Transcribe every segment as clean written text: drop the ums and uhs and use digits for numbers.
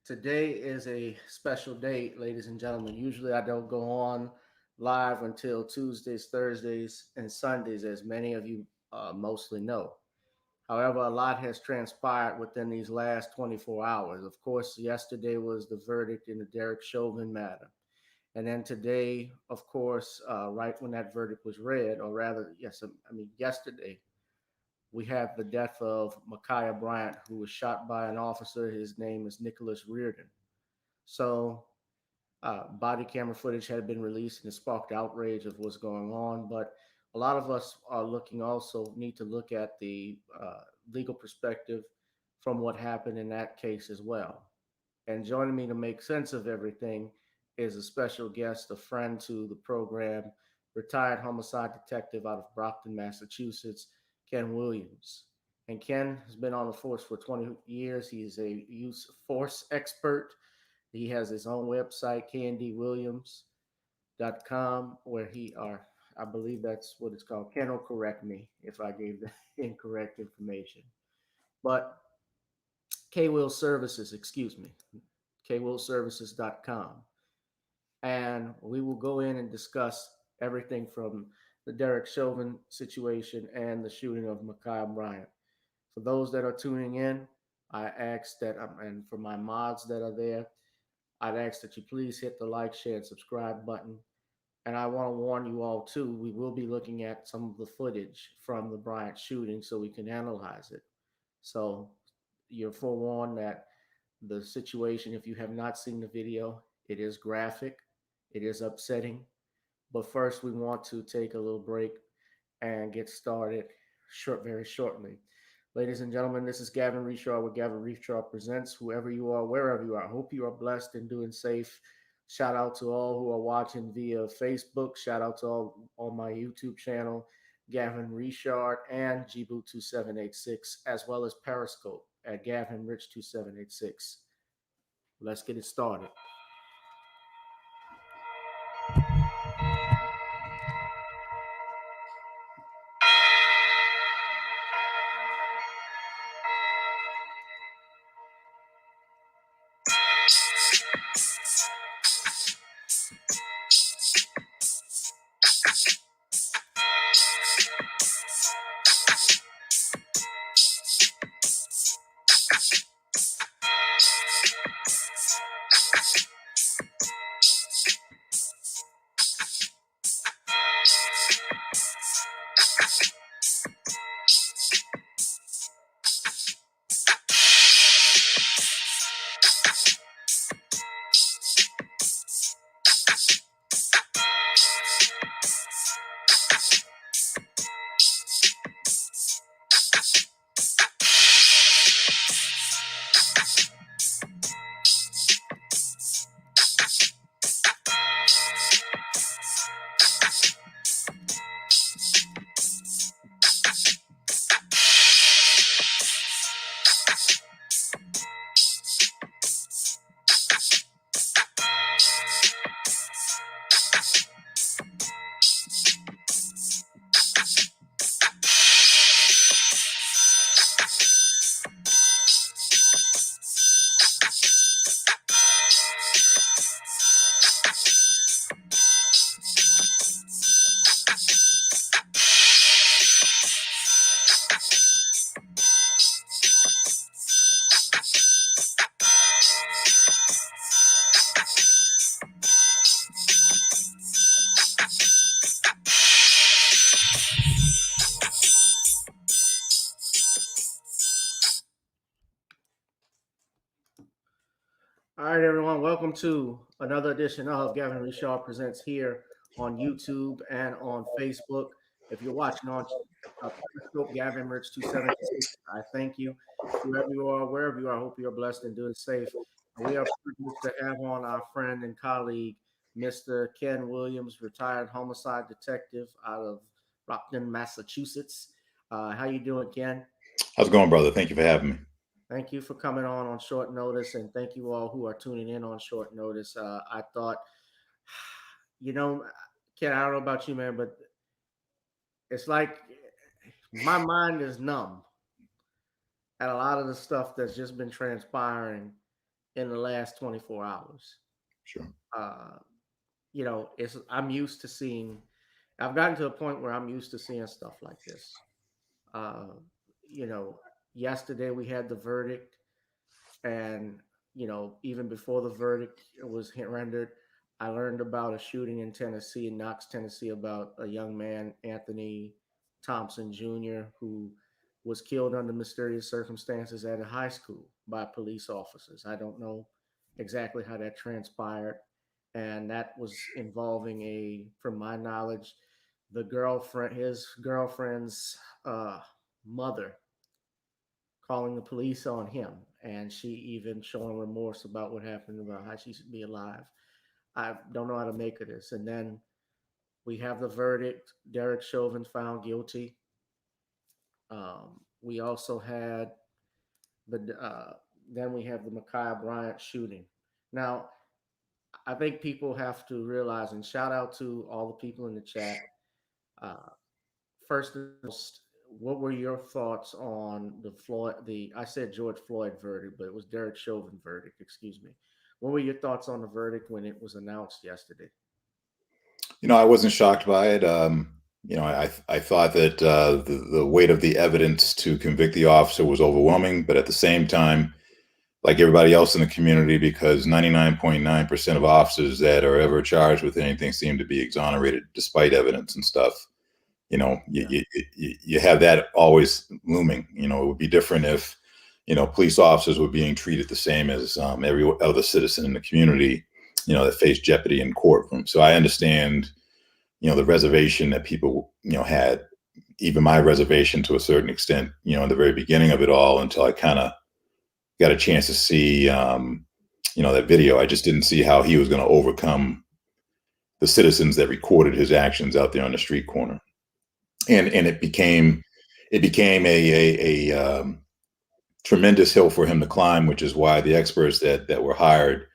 Today is a special day, ladies and gentlemen. Usually I don't go on live until Tuesdays, Thursdays, and Sundays, as many of you mostly know. However, a lot has transpired within these last 24 hours. Of course, yesterday was the verdict in the Derrick Chauvin matter. And then today, of course, right when that verdict was read, or rather, yes, I mean, yesterday, we have the death of Ma'Khia Bryant, who was shot by an officer. His name is Nicholas Reardon. So, body camera footage had been released and it sparked outrage of what's going on. But a lot of us are looking also need to look at the legal perspective from what happened in that case as well. And joining me to make sense of everything is a special guest, a friend to the program, retired homicide detective out of Brockton, Massachusetts, Ken Williams. And Ken has been on the force for 20 years. He's a use force expert. He has his own website, kndwilliams.com, where I believe that's what it's called. Ken will correct me if I gave the incorrect information. But K Will Services, excuse me, kwillservices.com. And we will go in and discuss everything from the Derrick Chauvin situation and the shooting of Ma'Khia Bryant. For those that are tuning in, I ask that, and for my mods that are there, I'd ask that you please hit the like, share, and subscribe button. And I want to warn you all too, we will be looking at some of the footage from the Bryant shooting so we can analyze it. So you're forewarned that the situation, if you have not seen the video, it is graphic, it is upsetting. But first, we want to take a little break and get started very shortly. Ladies and gentlemen, this is Gavin Reshaw with Gavin Reshaw Presents. Whoever you are, wherever you are, I hope you are blessed and doing safe. Shout out to all who are watching via Facebook. Shout out to all on my YouTube channel, Gavin Richard and Gboot2786, as well as Periscope at Gavin Rich 2786. Let's get it started. All right, everyone, welcome to another edition of Gavin Richard Presents here on YouTube and on Facebook. If you're watching on Periscope, Gavin Rich 276, I thank you. Whoever you are, wherever you are, I hope you're blessed and doing safe. We are privileged to have on our friend and colleague, Mr. Ken Williams, retired homicide detective out of Brockton, Massachusetts. How you doing, Ken? How's it going, brother? Thank you for having me. Thank you for coming on short notice, and thank you all who are tuning in on short notice. I thought, you know, Ken, I don't know about you, man, but it's like my mind is numb at a lot of the stuff that's just been transpiring in the last 24 hours. Sure. Uh, I'm used to seeing. I've gotten to a point where I'm used to seeing stuff like this. Uh, you know, Yesterday we had the verdict, and even before the verdict was rendered, I learned about a shooting in Tennessee, in Knox, Tennessee, about a young man, Anthony Thompson Jr., who was killed under mysterious circumstances at a high school by police officers. I don't know exactly how that transpired, and that was involving from my knowledge, his girlfriend's mother calling the police on him, and she even showing remorse about what happened, about how she should be alive. I don't know how to make of this. And then we have the verdict: Derrick Chauvin found guilty. We also had the then we have the Ma'Khia Bryant shooting. Now, I think people have to realize, and shout out to all the people in the chat. Uh, First and foremost, what were your thoughts on I said George Floyd verdict, but it was Derek Chauvin verdict, excuse me. What were your thoughts on the verdict when it was announced yesterday? I wasn't shocked by it. I thought that the weight of the evidence to convict the officer was overwhelming, but at the same time, like everybody else in the community, because 99.9% of officers that are ever charged with anything seem to be exonerated despite evidence and stuff. Yeah. You have that always looming. It would be different if, police officers were being treated the same as every other citizen in the community, that faced jeopardy in courtroom. So I understand, the reservation that people, had, even my reservation to a certain extent, in the very beginning of it all, until I kind of got a chance to see, that video. I just didn't see how he was going to overcome the citizens that recorded his actions out there on the street corner. And it became a tremendous hill for him to climb, which is why the experts that were hired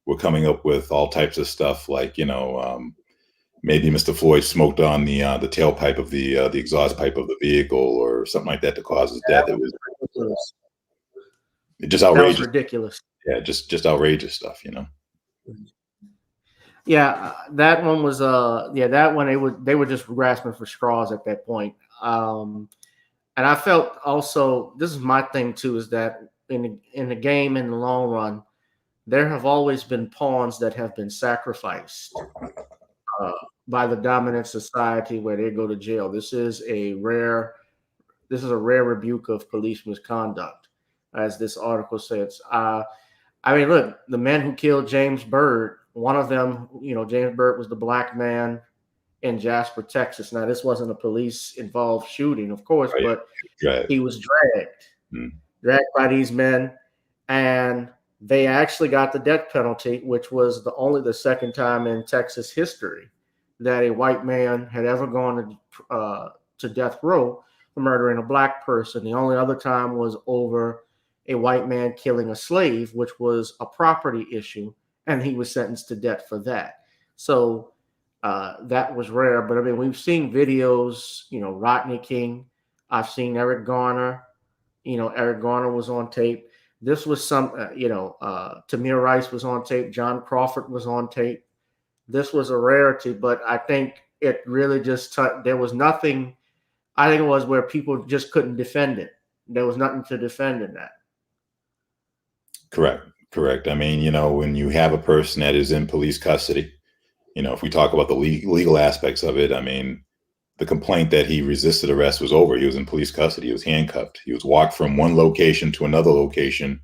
were coming up with all types of stuff, like maybe Mr. Floyd smoked on the tailpipe of the exhaust pipe of the vehicle or something like that to cause his death. It was Ridiculous. just That was outrageous. ridiculous. Yeah, just outrageous stuff. Yeah, that one was that one they were just grasping for straws at that point. And I felt also, this is my thing too, is that in the game, in the long run, there have always been pawns that have been sacrificed uh, by the dominant society where they go to jail. This is a rare rebuke of police misconduct, as this article says. I mean, look, the men who killed James Byrd, one of them, James Byrd was the black man in Jasper, Texas. Now, this wasn't a police involved shooting, of course, Right. but Right. he was dragged by these men, and they actually got the death penalty, which was only the second time in Texas history that a white man had ever gone to death row for murdering a black person. The only other time was over a white man killing a slave, which was a property issue, and he was sentenced to death for that. So that was rare. But I mean, we've seen videos, Rodney King. I've seen Eric Garner. Eric Garner was on tape. This was Tamir Rice was on tape. John Crawford was on tape. This was a rarity, but I think it really just there was nothing. I think it was where people just couldn't defend it. There was nothing to defend in that. Correct. I mean, when you have a person that is in police custody, if we talk about the legal aspects of it, I mean, the complaint that he resisted arrest was over. He was in police custody. He was handcuffed. He was walked from one location to another location.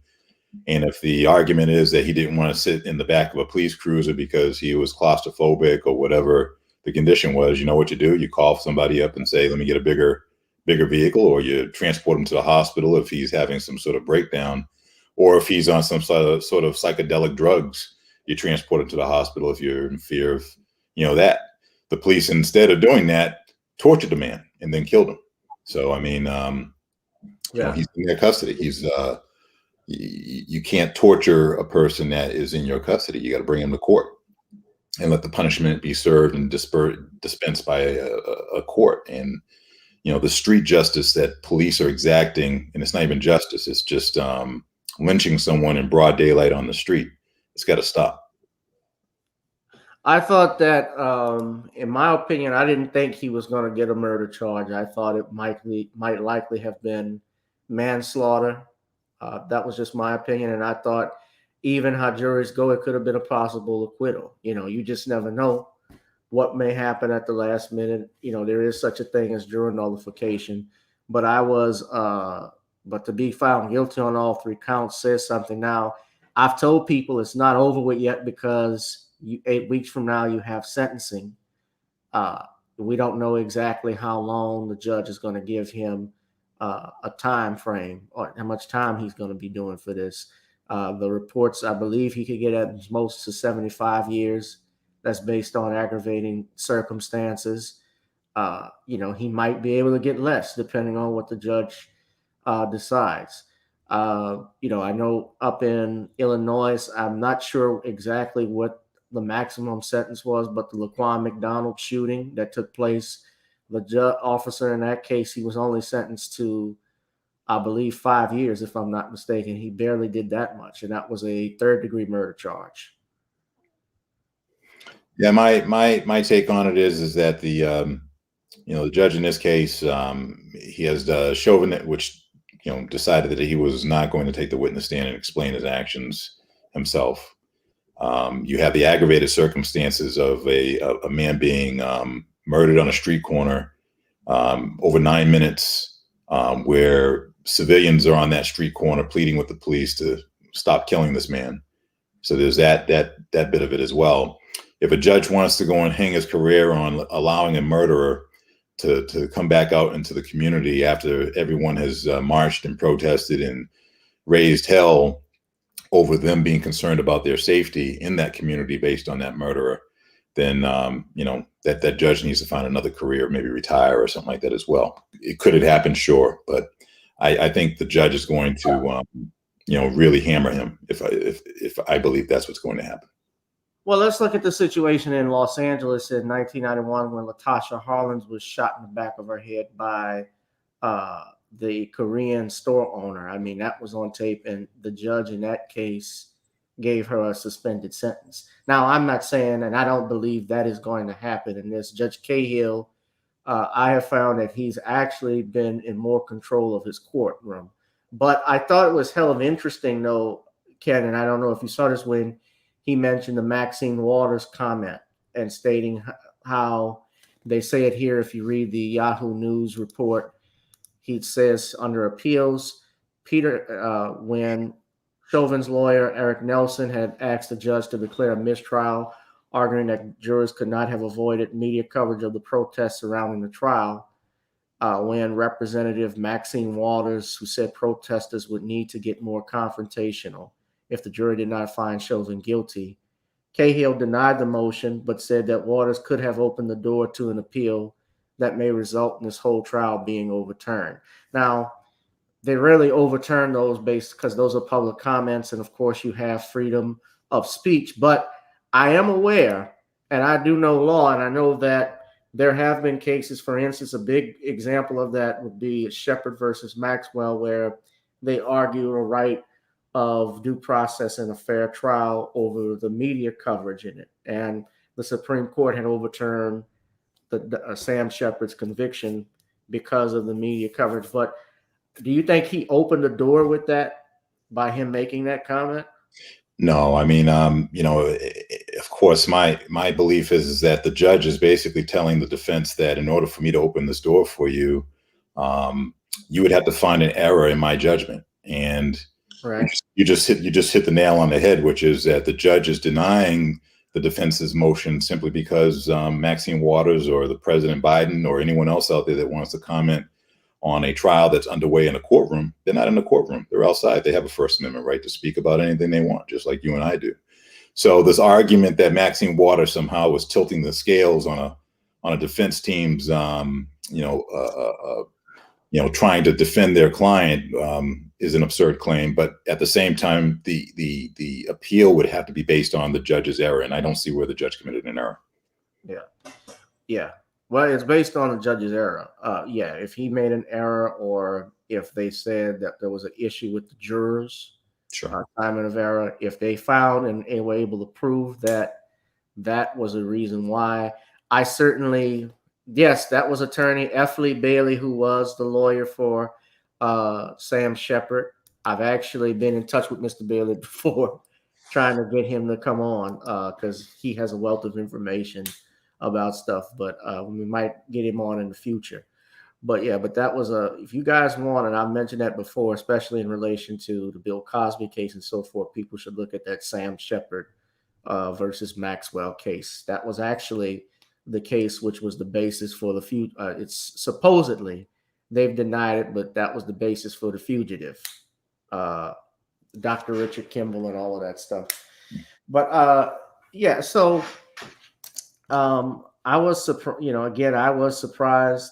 And if the argument is that he didn't want to sit in the back of a police cruiser because he was claustrophobic or whatever the condition was, you know what you do? You call somebody up and say, let me get a bigger vehicle, or you transport him to the hospital if he's having some sort of breakdown, or if he's on some sort of psychedelic drugs, you transport him to the hospital if you're in fear of, that. The police, instead of doing that, tortured the man and then killed him. So, I mean, he's in their custody. He's, you can't torture a person that is in your custody. You got to bring him to court and let the punishment be served and dispensed by a court. And, the street justice that police are exacting, and it's not even justice, it's just lynching someone in broad daylight on the street. It's got to stop. I thought that, in my opinion, I didn't think he was going to get a murder charge. I thought it might likely have been manslaughter. That was just my opinion, and I thought even how juries go, it could have been a possible acquittal. You just never know what may happen at the last minute. There is such a thing as juror nullification, but but to be found guilty on all three counts says something. Now, I've told people it's not over with yet because 8 weeks from now you have sentencing. Uh, we don't know exactly how long the judge is going to give him a time frame or how much time he's going to be doing for this. The reports, I believe, he could get at most to 75 years. That's based on aggravating circumstances. He might be able to get less depending on what the judge decides. I know up in Illinois, I'm not sure exactly what the maximum sentence was, but the Laquan McDonald shooting that took place, the officer in that case, he was only sentenced to, I believe, 5 years, if I'm not mistaken. He barely did that much, and that was a third-degree murder charge. Yeah, my take on it is that the judge in this case, he has Chauvin, which decided that he was not going to take the witness stand and explain his actions himself. You have the aggravated circumstances of a man being murdered on a street corner over 9 minutes, where civilians are on that street corner pleading with the police to stop killing this man. So there's that bit of it as well. If a judge wants to go and hang his career on allowing a murderer to come back out into the community after everyone has marched and protested and raised hell over them being concerned about their safety in that community based on that murderer, then that judge needs to find another career, maybe retire or something like that as well. Could it happen? Sure, but I think the judge is going to really hammer him if I believe that's what's going to happen. Well, let's look at the situation in Los Angeles in 1991 when Latasha Harlins was shot in the back of her head by the Korean store owner. I mean, that was on tape, and the judge in that case gave her a suspended sentence. Now, I'm not saying, and I don't believe that is going to happen in this. Judge Cahill, I have found that he's actually been in more control of his courtroom. But I thought it was hell of interesting, though, Ken, and I don't know if you saw this when he mentioned the Maxine Waters comment and stating how they say it here. If you read the Yahoo News report, he says under appeals, when Chauvin's lawyer, Eric Nelson, had asked the judge to declare a mistrial, arguing that jurors could not have avoided media coverage of the protests surrounding the trial, when Representative Maxine Waters, who said protesters would need to get more confrontational if the jury did not find Chauvin guilty, Cahill denied the motion, but said that Waters could have opened the door to an appeal that may result in this whole trial being overturned. Now, they rarely overturn those because those are public comments, and of course you have freedom of speech. But I am aware, and I do know law, and I know that there have been cases, for instance, a big example of that would be Shepard versus Maxwell, where they argue a right of due process and a fair trial over the media coverage in it. And the Supreme Court had overturned Sam Shepard's conviction because of the media coverage. But do you think he opened the door with that by him making that comment? No, I mean, of course, my belief is that the judge is basically telling the defense that in order for me to open this door for you, you would have to find an error in my judgment. And right. you just hit the nail on the head, which is that the judge is denying the defense's motion simply because Maxine Waters or the President Biden or anyone else out there that wants to comment on a trial that's underway in a courtroom, they're not in the courtroom. They're outside. They have a First Amendment right to speak about anything they want, just like you and I do. So this argument that Maxine Waters somehow was tilting the scales on a defense team's, trying to defend their client is an absurd claim. But at the same time, the appeal would have to be based on the judge's error, and I don't see where the judge committed an error. Yeah. Well, it's based on the judge's error. If he made an error or if they said that there was an issue with the jurors. Sure. time of error. If they found and were able to prove that that was a reason why, I certainly, yes, that was attorney F. Lee Bailey, who was the lawyer for Sam Shepard. I've actually been in touch with Mr. Bailey before, trying to get him to come on because he has a wealth of information about stuff. But we might get him on in the future. But yeah, but that was if you guys want, and I've mentioned that before, especially in relation to the Bill Cosby case and so forth, people should look at that Sam Shepard versus Maxwell case. That was actually the case which was the basis for the it's supposedly, they've denied it, but that was the basis for the fugitive, Dr. Richard Kimball and all of that stuff. But yeah, so I was surprised. Again, I was surprised.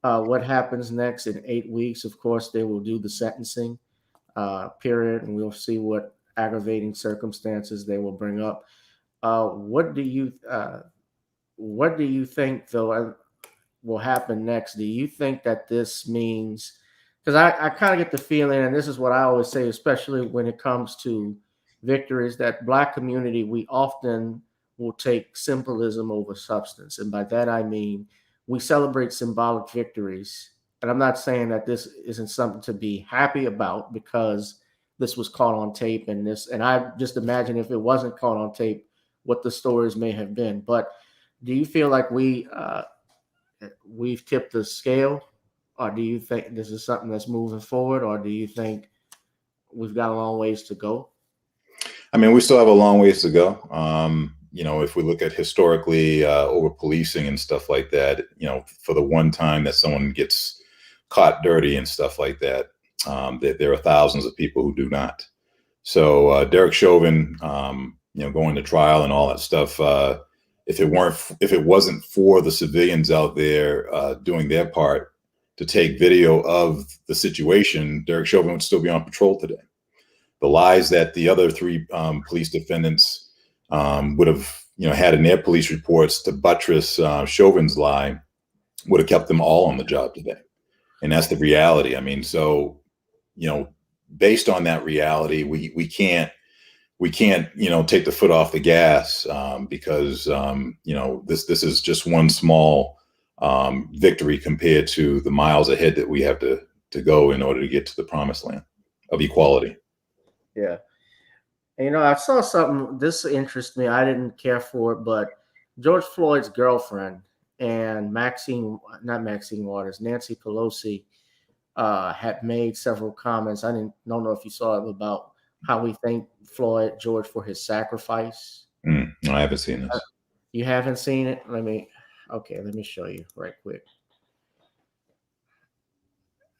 What happens next in 8 weeks? Of course, they will do the sentencing period, and we'll see what aggravating circumstances they will bring up. What do you think, though, will happen next? Do you think that this means? Because I kind of get the feeling, and this is what I always say, especially when it comes to victories, that Black community, we often will take symbolism over substance, and by that I mean we celebrate symbolic victories. And I'm not saying that this isn't something to be happy about because this was caught on tape, and I just imagine if it wasn't caught on tape, what the stories may have been. But do you feel like we've tipped the scale, or do you think this is something that's moving forward, or do you think we've got a long ways to go? I mean, we still have a long ways to go. If we look at historically over policing and stuff like that, for the one time that someone gets caught dirty and stuff like that, there are thousands of people who do not. So Derrick Chauvin, going to trial and all that stuff. If it wasn't for the civilians out there doing their part to take video of the situation, Derrick Chauvin would still be on patrol today. The lies that the other three police defendants would have, had in their police reports to buttress Chauvin's lie would have kept them all on the job today. And that's the reality. I mean, so, based on that reality, we can't, take the foot off the gas because, this is just one small victory compared to the miles ahead that we have to go in order to get to the promised land of equality. Yeah. And, I saw something, this interests me. I didn't care for it, but George Floyd's girlfriend and Nancy Pelosi had made several comments. I don't know if you saw it, about how we thank George for his sacrifice. No, I haven't seen this. You haven't seen it? Let me show you right quick.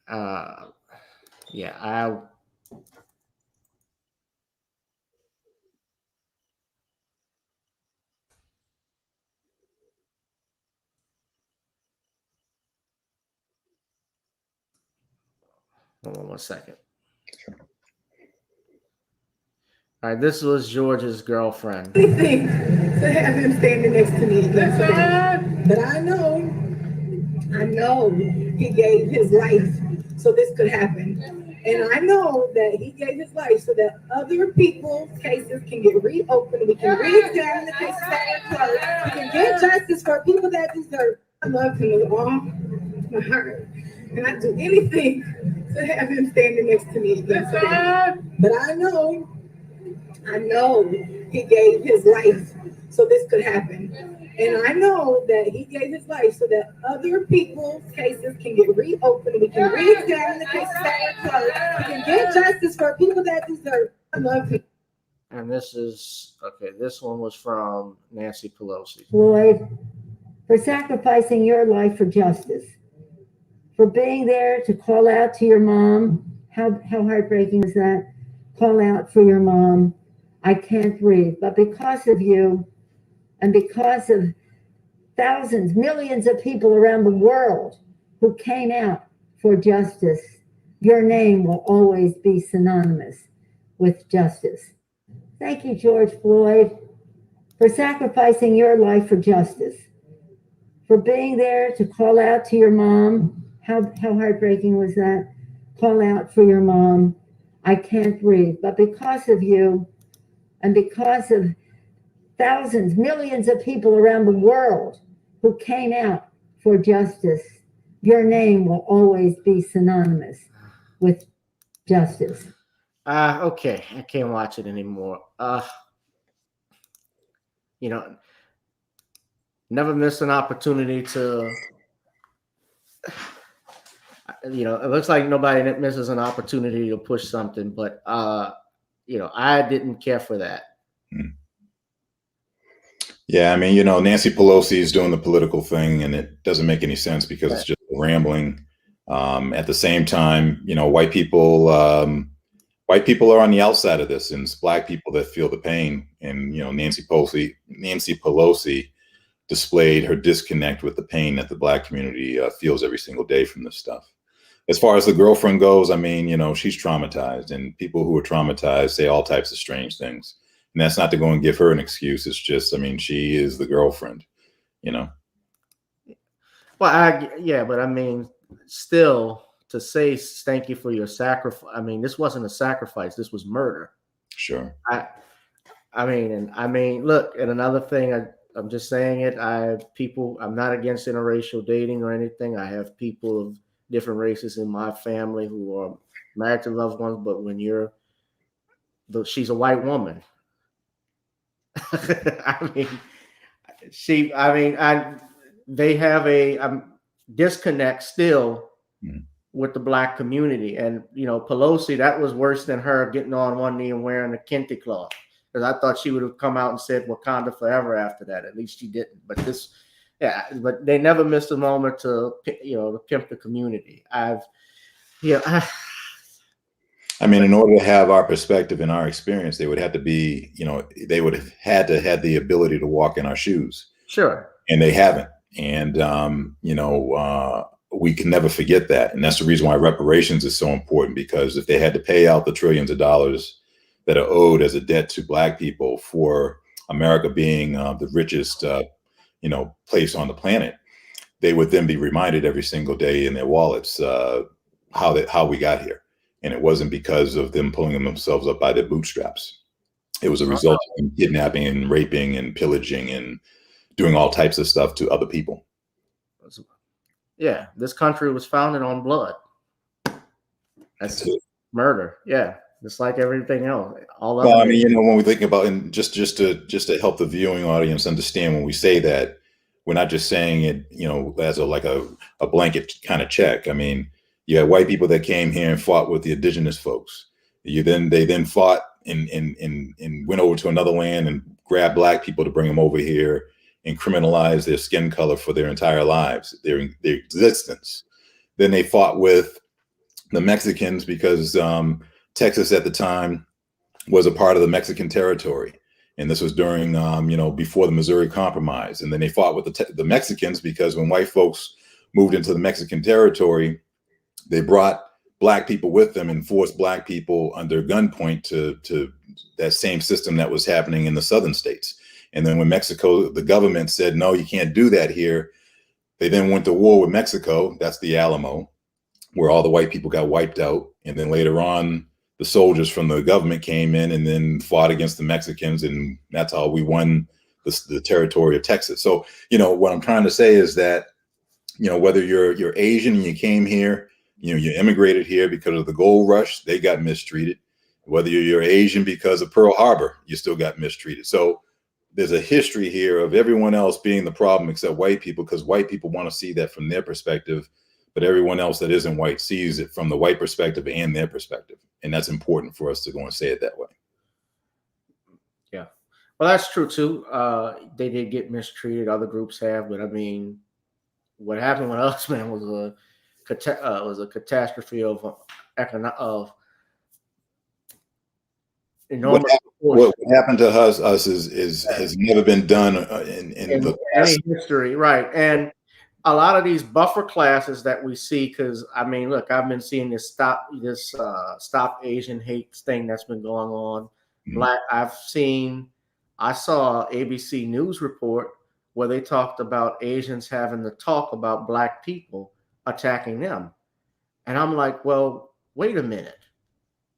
Yeah, hold on one second. Sure. All right, this was George's girlfriend. To have him standing next to me again today. But I know he gave his life so this could happen. And I know that he gave his life so that other people's cases can get reopened. We can re-examine the cases that are closed. We can get justice for people that deserve. I love him with all my heart. And I'd do anything to have him standing next to me again today. But I know he gave his life so this could happen. And I know that he gave his life so that other people's cases can get reopened. We can re-examine the cases that are closed. We can get justice for people that deserve. I love him. And this one was from Nancy Pelosi. Floyd, for sacrificing your life for justice, for being there to call out to your mom. How heartbreaking is that? Call out for your mom. I can't breathe. But because of you, and because of thousands, millions of people around the world who came out for justice, your name will always be synonymous with justice. Thank you, George Floyd, for sacrificing your life for justice, for being there to call out to your mom. How heartbreaking was that? Call out for your mom. I can't breathe. But because of you and because of thousands, millions of people around the world who came out for justice, your name will always be synonymous with justice. Okay, I can't watch it anymore. You know, never miss an opportunity to. It looks like nobody misses an opportunity to push something, but I didn't care for that. Yeah, I mean, Nancy Pelosi is doing the political thing, and it doesn't make any sense because it's just rambling. At the same time, white people are on the outside of this, and it's black people that feel the pain. And Nancy Pelosi displayed her disconnect with the pain that the black community feels every single day from this stuff. As far as the girlfriend goes, I mean, she's traumatized, and people who are traumatized say all types of strange things. And that's not to go and give her an excuse. It's just, I mean, she is the girlfriend, Well, but I mean, still to say thank you for your sacrifice. I mean, this wasn't a sacrifice. This was murder. Sure. I mean, look, and another thing, I'm just saying it. I'm not against interracial dating or anything. I have people of different races in my family who are married to loved ones, but when she's a white woman. They have a disconnect still with the black community. And, Pelosi, that was worse than her getting on one knee and wearing a kente cloth. Because I thought she would have come out and said Wakanda forever after that. At least she didn't. But they never missed a moment to pimp the community. I mean, in order to have our perspective and our experience, they would have to be, they would have had to have the ability to walk in our shoes. Sure. And they haven't. And, we can never forget that. And that's the reason why reparations is so important, because if they had to pay out the trillions of dollars that are owed as a debt to black people for America being the richest, place on the planet, they would then be reminded every single day in their wallets how we got here. And it wasn't because of them pulling themselves up by their bootstraps. It was a result of them kidnapping and raping and pillaging and doing all types of stuff to other people. Yeah, this country was founded on blood. That's murder. Yeah, just like everything else. Well, I mean, when we think about, and just to help the viewing audience understand, when we say that, we're not just saying it, as a blanket kind of check. I mean, you had white people that came here and fought with the indigenous folks. They then fought and went over to another land and grabbed black people to bring them over here and criminalize their skin color for their entire lives, their existence. Then they fought with the Mexicans because Texas at the time was a part of the Mexican territory. And this was during, before the Missouri Compromise. And then they fought with the Mexicans because when white folks moved into the Mexican territory, they brought black people with them and forced black people under gunpoint to that same system that was happening in the southern states. And then when Mexico, the government said, no, you can't do that here, they then went to war with Mexico. That's the Alamo, where all the white people got wiped out. And then later on, the soldiers from the government came in and then fought against the Mexicans. And that's how we won the territory of Texas. So, what I'm trying to say is that, whether you're Asian and you came here, you immigrated here because of the gold rush, they got mistreated. Whether you're Asian because of Pearl Harbor, you still got mistreated. So there's a history here of everyone else being the problem except white people, because white people want to see that from their perspective, but everyone else that isn't white sees it from the white perspective and their perspective. And that's important for us to go and say it that way. Yeah. Well, that's true too. They did get mistreated. Other groups have, but I mean, what happened with us, man, was a catastrophe of enormous. What happened to us has never been done in the past history, right? And a lot of these buffer classes that we see, because I mean, look, I've been seeing this stop Asian hate thing that's been going on. Mm-hmm. I saw ABC News report where they talked about Asians having to talk about black people attacking them, and I'm like, well, wait a minute.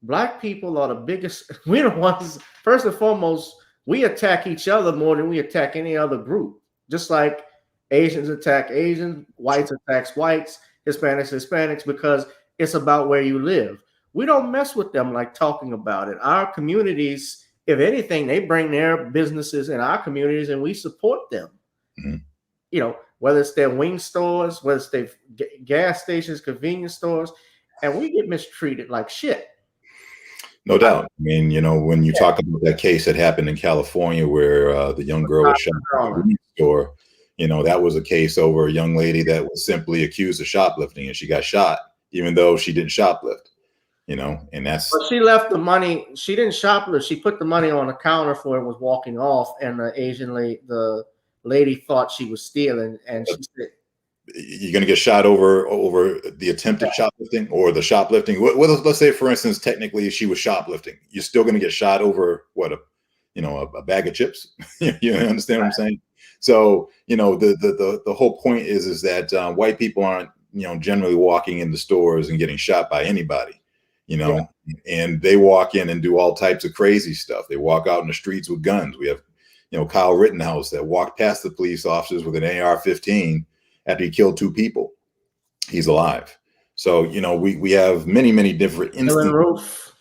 Black people are the biggest. We're the ones. First and foremost, we attack each other more than we attack any other group. Just like Asians attack Asians, whites attacks whites, Hispanics, because it's about where you live. We don't mess with them like talking about it. Our communities, if anything, they bring their businesses in our communities and we support them. Mhm. You know, whether it's their wing stores, whether it's their gas stations, convenience stores, and we get mistreated like shit. No doubt. I mean, when you talk about that case that happened in California where the young girl was shot at a convenience store, that was a case over a young lady that was simply accused of shoplifting, and she got shot, even though she didn't shoplift. And that's. But she left the money. She didn't shoplift. She put the money on the counter for it, was walking off, and the lady thought she was stealing, and she said, You're going to get shot over the attempted shoplifting or the shoplifting. Let's say, for instance, technically she was shoplifting. You're still going to get shot over what a bag of chips. You understand what I'm saying? So the whole point is that white people aren't generally walking into stores and getting shot by anybody. And they walk in and do all types of crazy stuff. They walk out in the streets with guns. We have Kyle Rittenhouse that walked past the police officers with an AR-15. After he killed 2 people, he's alive. So we have many different instances.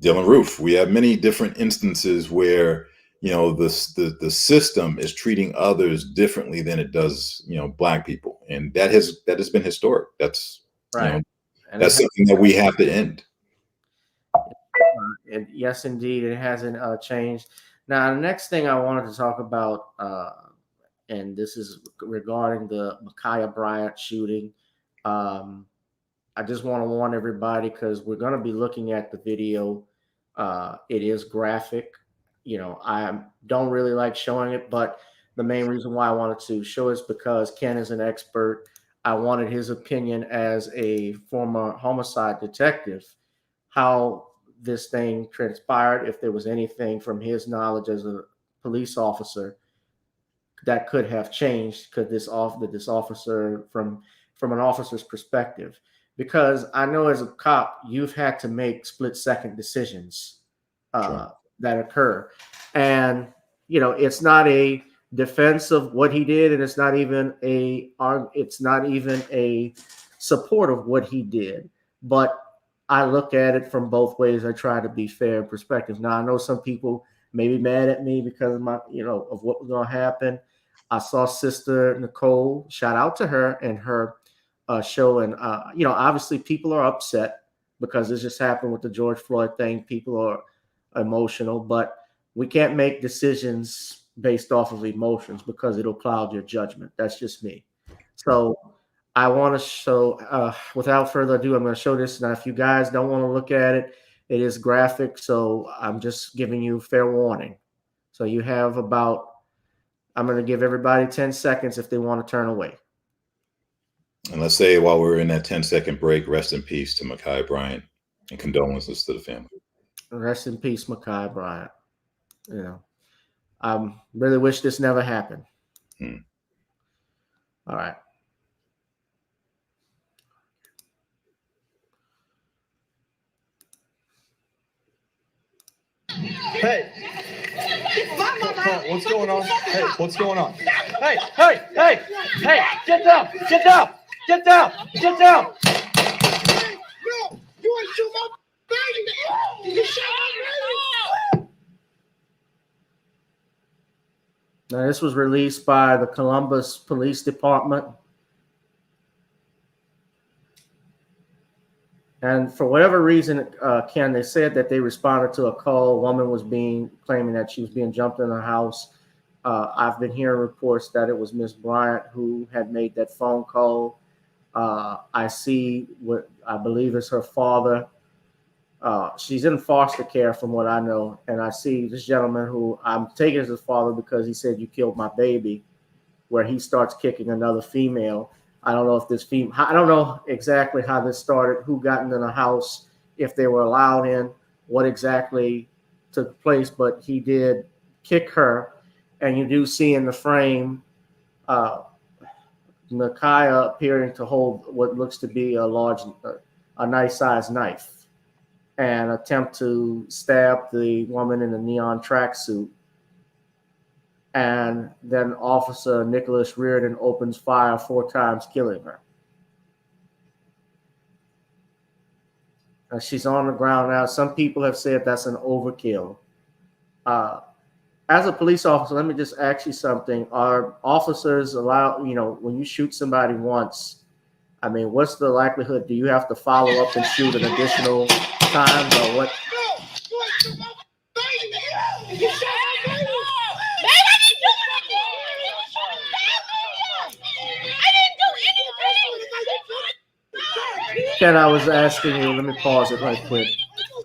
Dylan Roof. We have many different instances where the system is treating others differently than it does Black people, and that has been historic. That's right. That's something that we have to end. And yes, indeed, it hasn't changed. Now, the next thing I wanted to talk about. And this is regarding the Ma'Khia Bryant shooting. I just want to warn everybody because we're going to be looking at the video. It is graphic. I don't really like showing it, but the main reason why I wanted to show it is because Ken is an expert. I wanted his opinion as a former homicide detective, how this thing transpired, if there was anything from his knowledge as a police officer that could have changed, could this officer from an officer's perspective, because I know as a cop you've had to make split-second decisions Sure. that occur, and it's not a defense of what he did, and it's not even a support of what he did, but I look at it from both ways. I try to be fair in perspective. Now I know some people may be mad at me because of my of what was going to happen. I saw Sister Nicole, shout out to her and her show. And, obviously people are upset because this just happened with the George Floyd thing. People are emotional, but we can't make decisions based off of emotions because it'll cloud your judgment. That's just me. So I want to show, without further ado, I'm going to show this. Now, if you guys don't want to look at it, it is graphic. So I'm just giving you fair warning. So you have I'm going to give everybody 10 seconds if they want to turn away. And let's say while we're in that 10-second break, rest in peace to Ma'Khia Bryant and condolences to the family. Rest in peace, Ma'Khia Bryant. I really wish this never happened. All right. Hey. What's going on? Hey, what's going on? Hey, get down! No, you ain't shoot my baby! You shot my baby! Now, this was released by the Columbus Police Department. And for whatever reason, Ken, they said that they responded to a call. A woman was claiming that she was being jumped in her house. I've been hearing reports that it was Miss Bryant who had made that phone call. I see what I believe is her father. She's in foster care from what I know. And I see this gentleman who I'm taking as his father because he said, "You killed my baby," where he starts kicking another female. I don't know if I don't know exactly how this started, who got into the house, if they were allowed in, what exactly took place, but he did kick her. And you do see in the frame, Ma'Khia appearing to hold what looks to be a nice sized knife. and attempt to stab the woman in the neon tracksuit. And then Officer Nicholas Reardon opens fire 4 times, killing her. She's on the ground now. Some people have said that's an overkill. As a police officer, let me just ask you something. Are officers allowed, when you shoot somebody once, I mean, what's the likelihood? Do you have to follow up and shoot an additional time, or what? Ken, I was asking you, let me pause it right quick.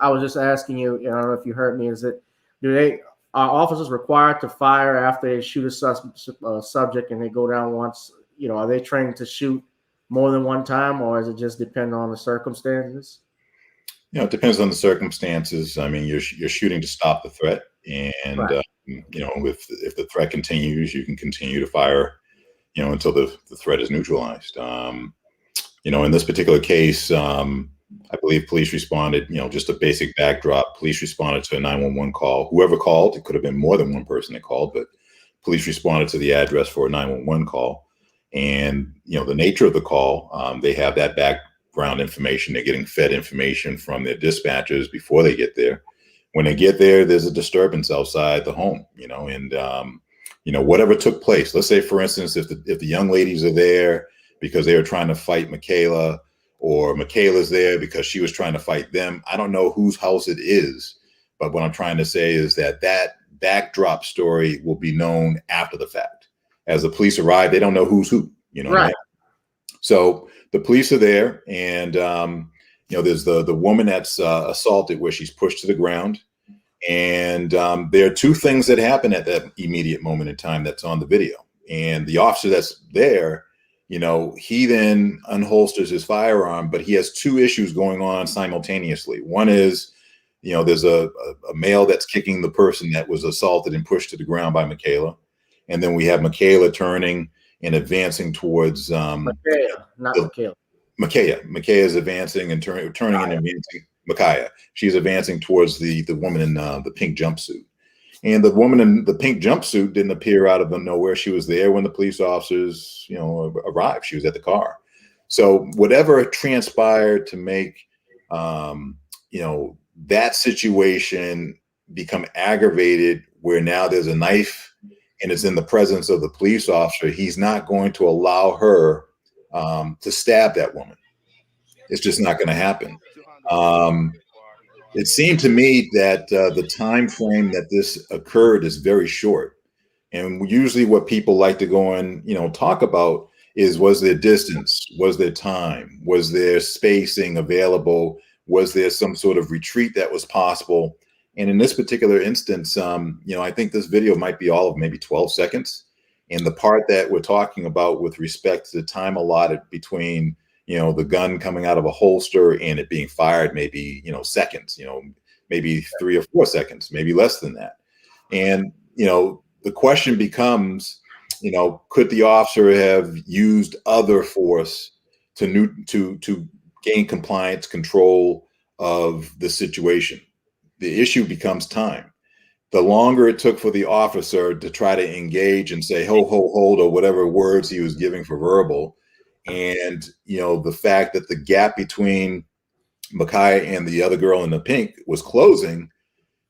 I was just asking you, I don't know if you heard me, are officers required to fire after they shoot a subject and they go down once? Are they trained to shoot more than one time, or does it just depend on the circumstances? It depends on the circumstances. I mean, you're shooting to stop the threat, and right. If the threat continues, you can continue to fire, until the threat is neutralized. In this particular case, I believe police responded, just a basic backdrop. Police responded to a 911 call. Whoever called, it could have been more than one person that called, but police responded to the address for a 911 call. And, the nature of the call, they have that background information. They're getting fed information from their dispatchers before they get there. When they get there, there's a disturbance outside the home, and, whatever took place. Let's say, for instance, if the young ladies are there because they were trying to fight Michaela, or Michaela's there because she was trying to fight them. I don't know whose house it is, but what I'm trying to say is that backdrop story will be known after the fact. As the police arrive, they don't know who's who, Right. Right? So the police are there, and there's the woman that's assaulted, where she's pushed to the ground, and there are 2 things that happen at that immediate moment in time that's on the video. And the officer that's there, he then unholsters his firearm, but he has 2 issues going on simultaneously. One is, there's a male that's kicking the person that was assaulted and pushed to the ground by Michaela. And then we have Michaela turning and advancing towards Ma'Khia, not Michaela. Ma'Khia is advancing and turning and advancing. Ma'Khia. She's advancing towards the woman in the pink jumpsuit. And the woman in the pink jumpsuit didn't appear out of nowhere. She was there when the police officers, arrived. She was at the car. So whatever transpired to make, that situation become aggravated, where now there's a knife and it's in the presence of the police officer, he's not going to allow her to stab that woman. It's just not going to happen. It seemed to me that the time frame that this occurred is very short. And usually what people like to go and, talk about is, was there distance? Was there time? Was there spacing available? Was there some sort of retreat that was possible? And in this particular instance, I think this video might be all of maybe 12 seconds. And the part that we're talking about with respect to the time allotted between the gun coming out of a holster and it being fired, maybe, seconds, maybe 3 or 4 seconds, maybe less than that. And, the question becomes, could the officer have used other force to gain compliance control of the situation? The issue becomes time. The longer it took for the officer to try to engage and say, hold, or whatever words he was giving for verbal, and, the fact that the gap between Ma'Khia and the other girl in the pink was closing,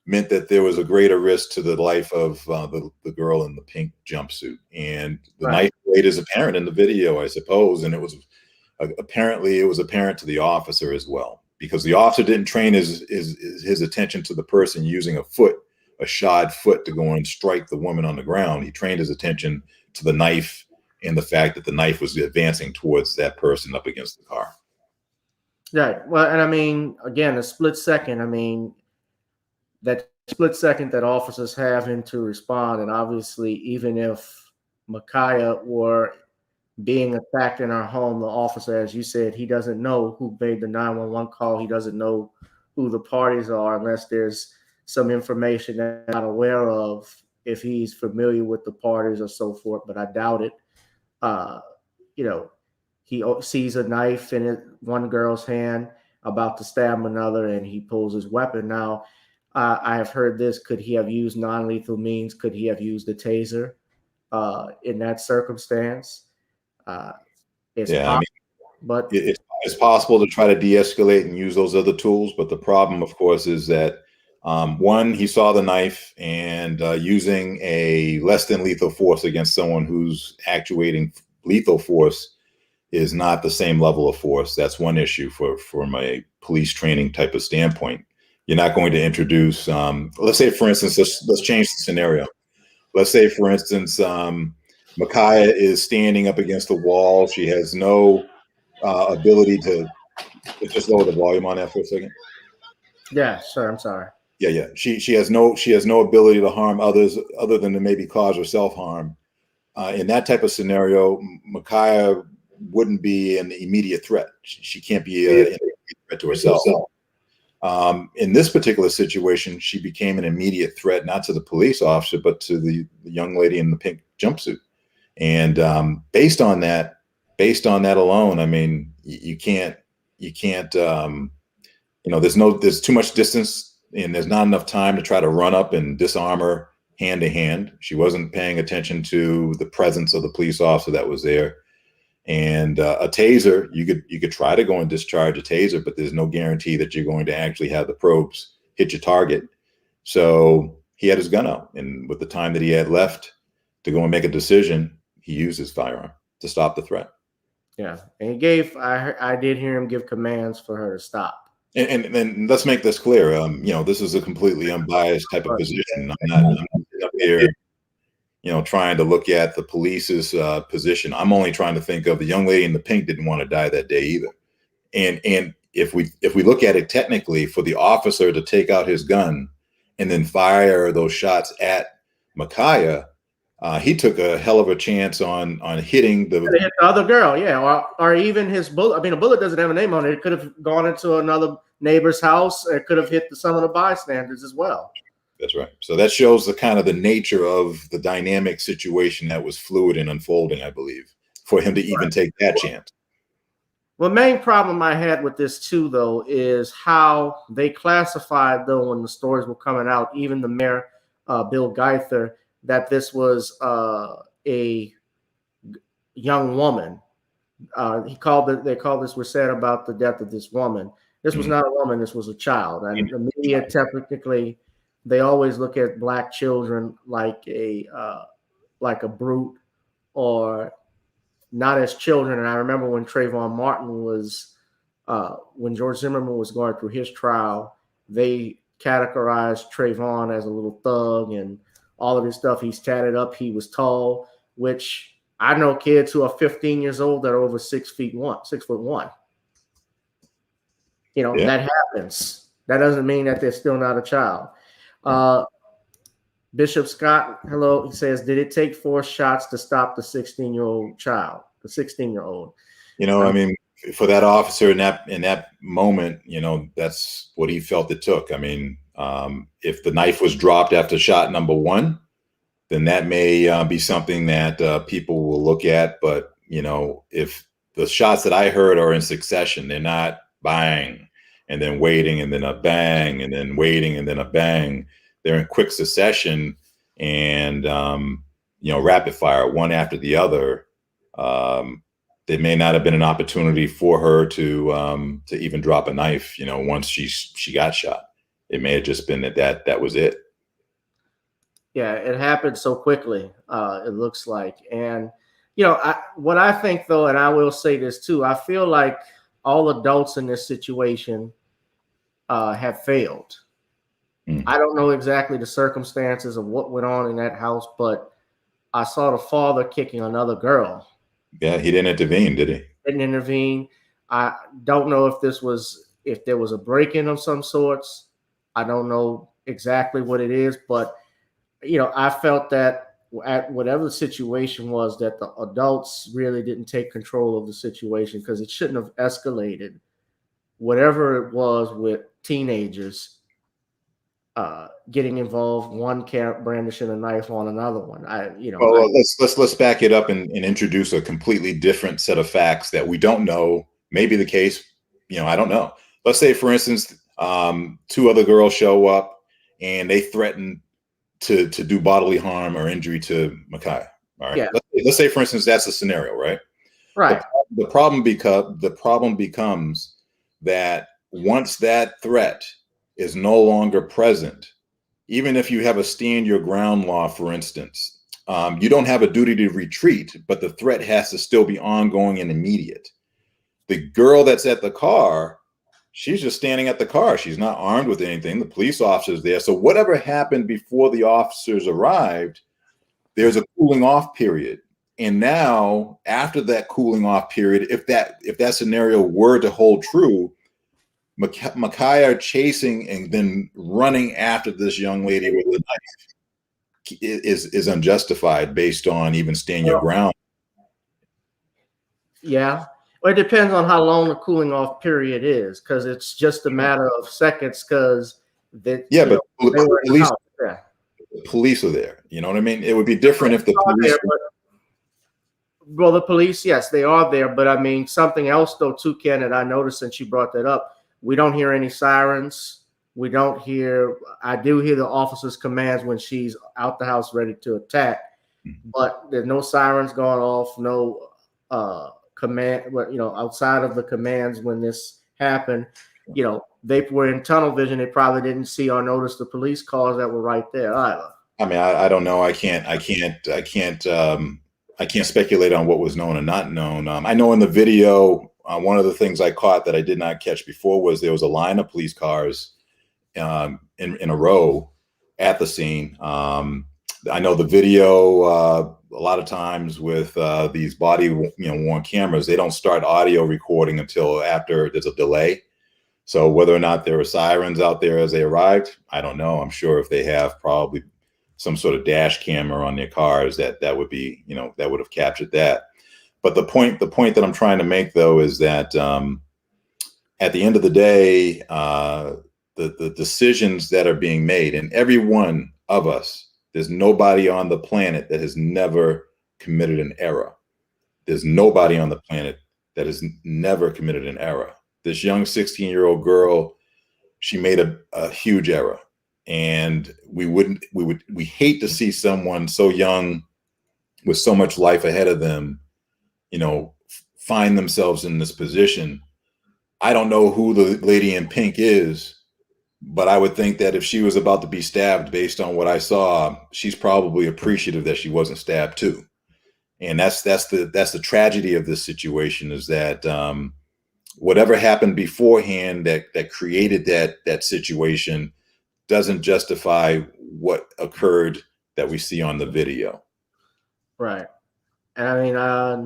meant that there was a greater risk to the life of the girl in the pink jumpsuit. And the knife blade is apparent in the video, I suppose. And it was apparent to the officer as well, because the officer didn't train his attention to the person using a shod foot to go and strike the woman on the ground. He trained his attention to the knife and the fact that the knife was advancing towards that person up against the car. Right. Well, and I mean, again, a split second. I mean, that split second that officers have in to respond, and obviously, even if Ma'Khia were being attacked in her home, the officer, as you said, he doesn't know who made the 911 call. He doesn't know who the parties are unless there's some information that I'm not aware of, if he's familiar with the parties or so forth, but I doubt it. He sees a knife in one girl's hand. about to stab another, and he pulls his weapon. Now, I have heard this. Could he have used non-lethal means? Could he have used a taser in that circumstance? It's Yeah, I possible, mean, but it's possible to try to de-escalate and use those other tools, but the problem, of course, is that one, he saw the knife, and using a less than lethal force against someone who's actuating lethal force is not the same level of force. That's one issue from a police training type of standpoint. You're not going to introduce, let's say, for instance, let's change the scenario. Let's say, for instance, Ma'Khia is standing up against the wall. She has no ability to just lower the volume on that for a second. yeah, sure. I'm sorry. Yeah. She has no ability to harm others other than to maybe cause herself harm. In that type of scenario, Ma'Khia wouldn't be an immediate threat. She can't be an immediate threat to herself. In this particular situation, she became an immediate threat, not to the police officer, but to the young lady in the pink jumpsuit. And based on that alone, I mean, you can't, there's too much distance, and there's not enough time to try to run up and disarm her hand to hand. She wasn't paying attention to the presence of the police officer that was there. And a taser, you could try to go and discharge a taser, but there's no guarantee that you're going to actually have the probes hit your target. So he had his gun out, and with the time that he had left to go and make a decision, he used his firearm to stop the threat. Yeah, and I did hear him give commands for her to stop. And let's make this clear. This is a completely unbiased type of position. I'm not up here, trying to look at the police's position. I'm only trying to think of the young lady in the pink didn't want to die that day either. And if we look at it technically, for the officer to take out his gun and then fire those shots at Ma'Khia, he took a hell of a chance on hitting the other girl, yeah, or even his bullet. I mean, a bullet doesn't have a name on it. It could have gone into another neighbor's house. It could have hit some of the bystanders as well. That's right. So that shows the nature of the dynamic situation that was fluid and unfolding, I believe, for him to even take that chance. Well, the main problem I had with this too, though, is how they classified, though, when the stories were coming out, even the mayor, Bill Geither, that this was a young woman. They called this was said about the death of this woman. This was not a woman. This was a child. And the media technically, they always look at black children like a brute or not as children. And I remember when Trayvon Martin when George Zimmerman was going through his trial, they categorized Trayvon as a little thug and all of his stuff. He's tatted up. He was tall, which I know kids who are 15 years old that are over 6'1". That happens. That doesn't mean that they're still not a child. Bishop Scott, hello. He says, did it take 4 shots to stop the 16-year-old child, the 16-year-old? I mean, for that officer in that moment, that's what he felt it took. I mean, if the knife was dropped after shot number 1, then that may be something that people will look at. But, if the shots that I heard are in succession, they're not bang and then waiting and then a bang and then waiting and then a bang. They're in quick succession and, rapid fire, one after the other. There may not have been an opportunity for her to even drop a knife, once she got shot. It may have just been that was it. Yeah, it happened so quickly, it looks like. And, what I think, though, and I will say this too, I feel like all adults in this situation have failed. I don't know exactly the circumstances of what went on in that house, but I saw the father kicking another girl. Yeah, he didn't intervene, did he? Didn't intervene. I don't know if there was a break-in of some sorts. I don't know exactly what it is, but I felt that at whatever the situation was, that the adults really didn't take control of the situation, because it shouldn't have escalated. Whatever it was with teenagers getting involved, one brandishing a knife on another one. Let's back it up and introduce a completely different set of facts that we don't know. Maybe the case, I don't know. let's say, for instance, two other girls show up and they threaten to do bodily harm or injury to Ma'Khia. All right. Yeah. Let's say, for instance, that's the scenario, right? Right. The problem becomes that once that threat is no longer present, even if you have a stand your ground law, for instance, you don't have a duty to retreat, but the threat has to still be ongoing and immediate. The girl that's at the car, she's just standing at the car. She's not armed with anything. The police officer's there. So whatever happened before the officers arrived, there's a cooling off period. And now, after that cooling off period, if that scenario were to hold true, Ma'Khia chasing and then running after this young lady with a knife is unjustified based on even stand your ground. Yeah. Well, it depends on how long the cooling off period is, because it's just a matter of seconds. Because the police are there. You know what I mean? It would be different if the police. Well, the police, yes, they are there. But I mean, something else though too, Ken, that I noticed since you brought that up, we don't hear any sirens. We don't hear. I do hear the officer's commands when she's out the house ready to attack, but there's no sirens going off. No command. You know, outside of the commands when this happened, you know, they were in tunnel vision. They probably didn't see or notice the police cars that were right there either. I mean, I don't know. I can't speculate on what was known and not known. I know in the video, one of the things I caught that I did not catch before was there was a line of police cars in a row at the scene. I know the video, a lot of times with these body worn cameras, they don't start audio recording until after there's a delay. So whether or not there were sirens out there as they arrived, I don't know. I'm sure if they have probably some sort of dash camera on their cars that would be, that would have captured that. But the point that I'm trying to make though is that at the end of the day, the decisions that are being made, and every one of us, there's nobody on the planet that has never committed an error. There's nobody on the planet that has never committed an error. This young 16-year-old girl, she made a huge error. And we hate to see someone so young with so much life ahead of them, find themselves in this position. I don't know who the lady in pink is, but I would think that if she was about to be stabbed based on what I saw, she's probably appreciative that she wasn't stabbed too. And that's the tragedy of this situation, is that whatever happened beforehand that created that situation doesn't justify what occurred that we see on the video. Right. And I mean,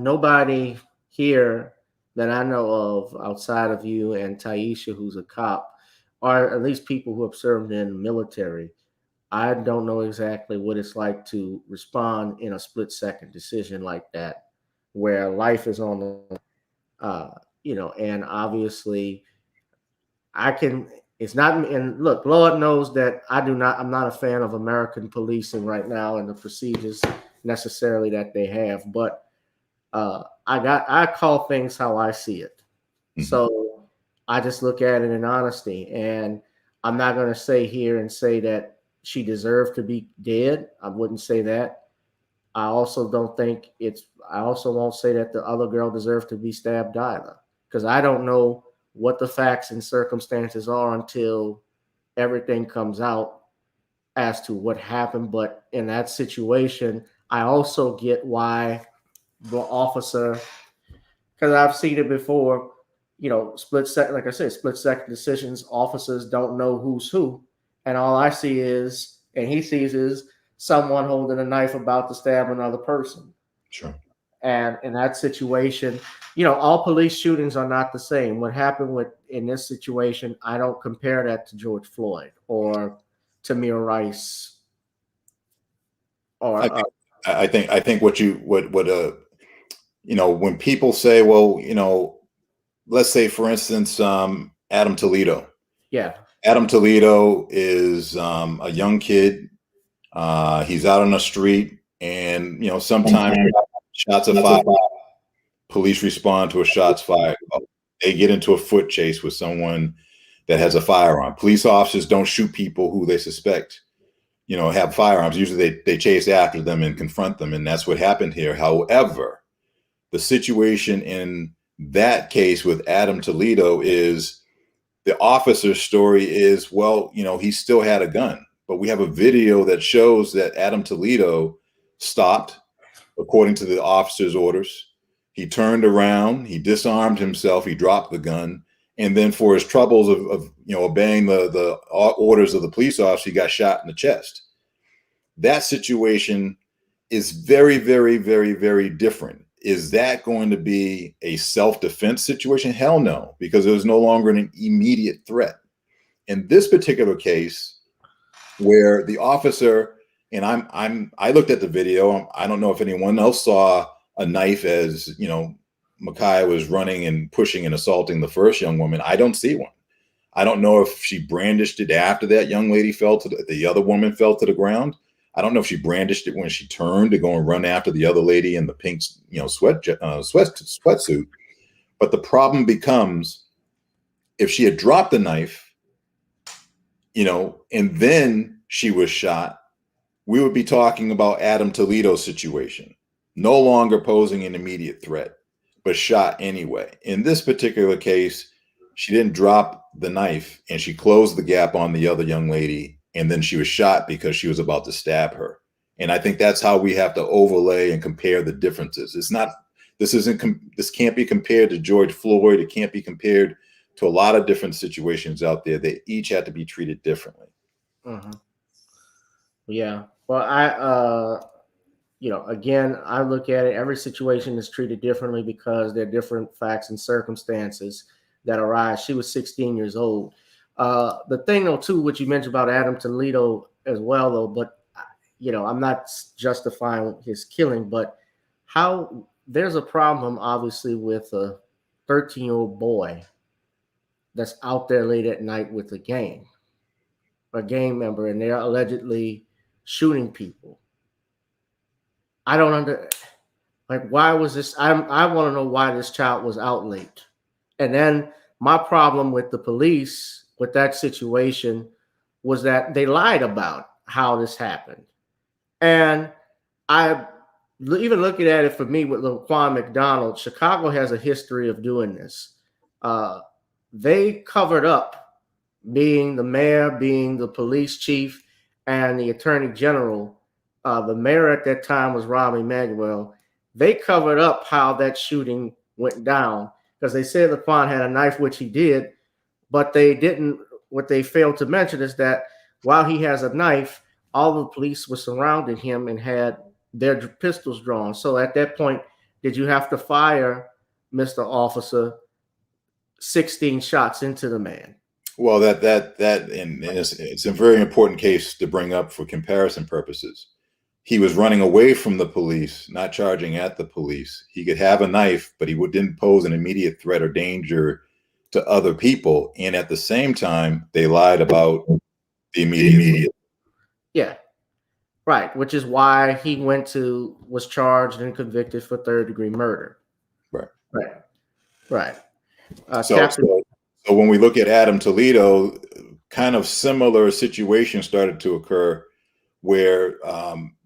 nobody here that I know of outside of you and Taisha, who's a cop, or at least people who have served in the military, I don't know exactly what it's like to respond in a split-second decision like that, where life is on the, and obviously it's not, and look, Lord knows that I'm not a fan of American policing right now and the procedures necessarily that they have, but I call things how I see it. Mm-hmm. So I just look at it in honesty, and I'm not going to say that she deserved to be dead. I wouldn't say that. I also won't say that the other girl deserved to be stabbed either, because I don't know what the facts and circumstances are until everything comes out as to what happened. But in that situation, I also get why the officer, because I've seen it before, split second decisions, officers don't know who's who. And all I see is, and he sees is, someone holding a knife about to stab another person. Sure. And in that situation, all police shootings are not the same. What happened in this situation, I don't compare that to George Floyd or Tamir Rice. Or I think when people say, well, let's say for instance, Adam Toledo. Yeah. Adam Toledo is a young kid. He's out on the street, and sometimes shots are fired. Police respond to a shots fired. They get into a foot chase with someone that has a firearm. Police officers don't shoot people who they suspect, have firearms. Usually they chase after them and confront them, and that's what happened here. However, the situation in that case with Adam Toledo is the officer's story is, well, he still had a gun, but we have a video that shows that Adam Toledo stopped according to the officer's orders. He turned around, he disarmed himself, he dropped the gun, and then for his troubles of obeying the orders of the police officer, he got shot in the chest. That situation is very, very, very, very different. Is that going to be a self-defense situation? Hell no, because there was no longer an immediate threat. In this particular case, where the officer, and I looked at the video, I don't know if anyone else saw a knife as Ma'Khia was running and pushing and assaulting the first young woman. I don't see one. I don't know if she brandished it after that young lady the other woman fell to the ground. I don't know if she brandished it when she turned to go and run after the other lady in the pink, sweatsuit. But the problem becomes if she had dropped the knife, and then she was shot, we would be talking about Adam Toledo's situation, no longer posing an immediate threat, but shot anyway. In this particular case, she didn't drop the knife and she closed the gap on the other young lady. And then she was shot because she was about to stab her. And I think that's how we have to overlay and compare the differences. This can't be compared to George Floyd. It can't be compared to a lot of different situations out there. They each have to be treated differently. Mm-hmm. Yeah. Well, again, I look at it, every situation is treated differently because there are different facts and circumstances that arise. She was 16 years old. The thing, though, too, what you mentioned about Adam Toledo as well, though, but, I'm not justifying his killing, but how there's a problem, obviously, with a 13-year-old boy that's out there late at night with a gang member, and they're allegedly shooting people. I don't why was this? I want to know why this child was out late. And then my problem with the police with that situation was that they lied about how this happened. And even looking at it for me with Laquan McDonald, Chicago has a history of doing this. They covered up, being the mayor, being the police chief, and the attorney general. The mayor at that time was Rahm Emanuel. They covered up how that shooting went down because they said Laquan had a knife, which he did, but they didn't. What they failed to mention is that while he has a knife, all the police were surrounding him and had their pistols drawn. So at that point, did you have to fire, Mr. Officer, 16 shots into the man? Well, and it's a very important case to bring up for comparison purposes. He was running away from the police, not charging at the police. He could have a knife, but he didn't pose an immediate threat or danger to other people. And at the same time, they lied about the immediate. Yeah, right. Which is why he was charged and convicted for third-degree murder. Right. So when we look at Adam Toledo, kind of similar situations started to occur where